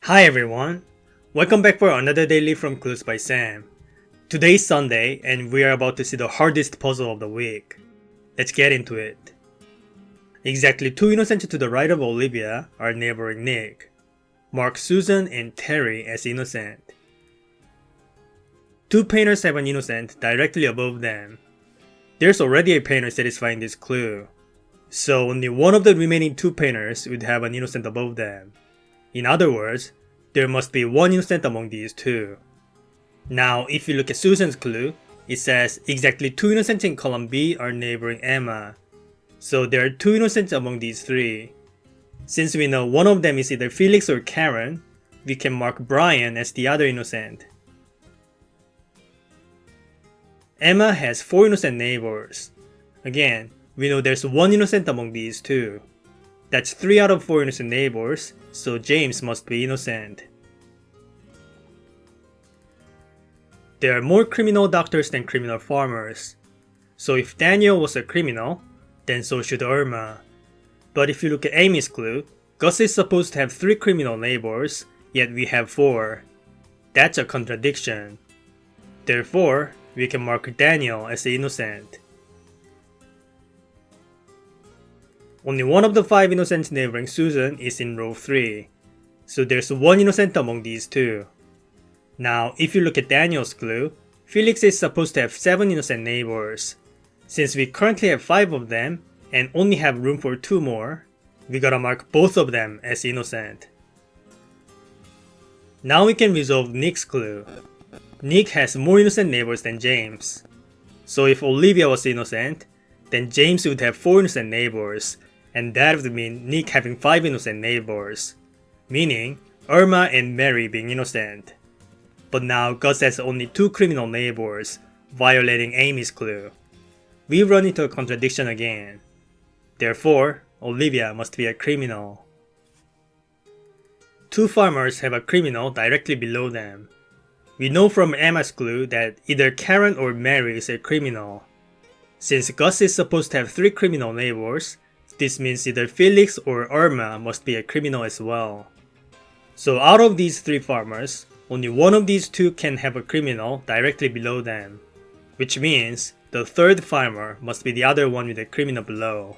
Hi everyone! Welcome back for another daily from Clues by Sam. Today is Sunday and we are about to see the hardest puzzle of the week. Let's get into it. Exactly 2 innocents to the right of Olivia are neighboring Nick. Mark Susan and Terry as innocent. 2 painters have an innocent directly above them. There's already a painter satisfying this clue, so only one of the remaining 2 painters would have an innocent above them. In other words, there must be one innocent among these 2. Now, if you look at Susan's clue, it says exactly 2 innocents in column B are neighboring Emma. So there are 2 innocents among these 3. Since we know one of them is either Felix or Karen, we can mark Brian as the other innocent. Emma has 4 innocent neighbors. Again, we know there's 1 innocent among these 2. That's 3 out of 4 innocent neighbors, so James must be innocent. There are more criminal doctors than criminal farmers. So if Daniel was a criminal, then so should Irma. But if you look at Amy's clue, Gus is supposed to have 3 criminal neighbors, yet we have 4. That's a contradiction. Therefore, we can mark Daniel as the innocent. Only one of the 5 innocents neighboring Susan is in row 3, so there's 1 innocent among these 2. Now, if you look at Daniel's clue, Felix is supposed to have 7 innocent neighbors. Since we currently have 5 of them, and only have room for 2 more, we gotta mark both of them as innocent. Now we can resolve Nick's clue. Nick has more innocent neighbors than James. So if Olivia was innocent, then James would have 4 innocent neighbors, and that would mean Nick having 5 innocent neighbors, meaning Irma and Mary being innocent. But now Gus has only 2 criminal neighbors, violating Amy's clue. We run into a contradiction again. Therefore, Olivia must be a criminal. 2 farmers have a criminal directly below them. We know from Emma's clue that either Karen or Mary is a criminal. Since Gus is supposed to have 3 criminal neighbors, this means either Felix or Irma must be a criminal as well. So out of these 3 farmers, only one of these 2 can have a criminal directly below them, which means the 3rd farmer must be the other one with a criminal below.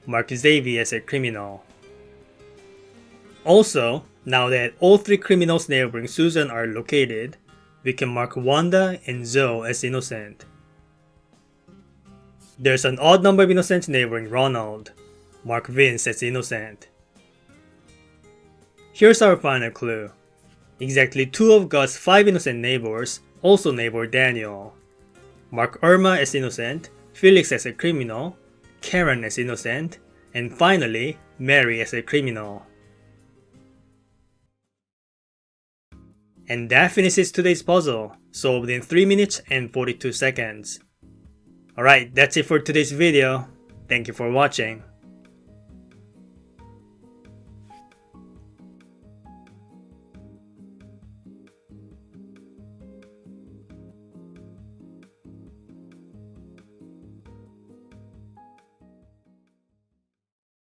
Mark Xavier as a criminal. Also, now that all 3 criminals neighboring Susan are located, we can mark Wanda and Zoe as innocent. There's an odd number of innocents neighboring Ronald. Mark Vince as innocent. Here's our final clue. Exactly 2 of Gus' 5 innocent neighbors also neighbor Daniel. Mark Irma as innocent, Felix as a criminal, Karen as innocent, and finally, Mary as a criminal. And that finishes today's puzzle, solved in 3 minutes and 42 seconds. Alright, that's it for today's video. Thank you for watching.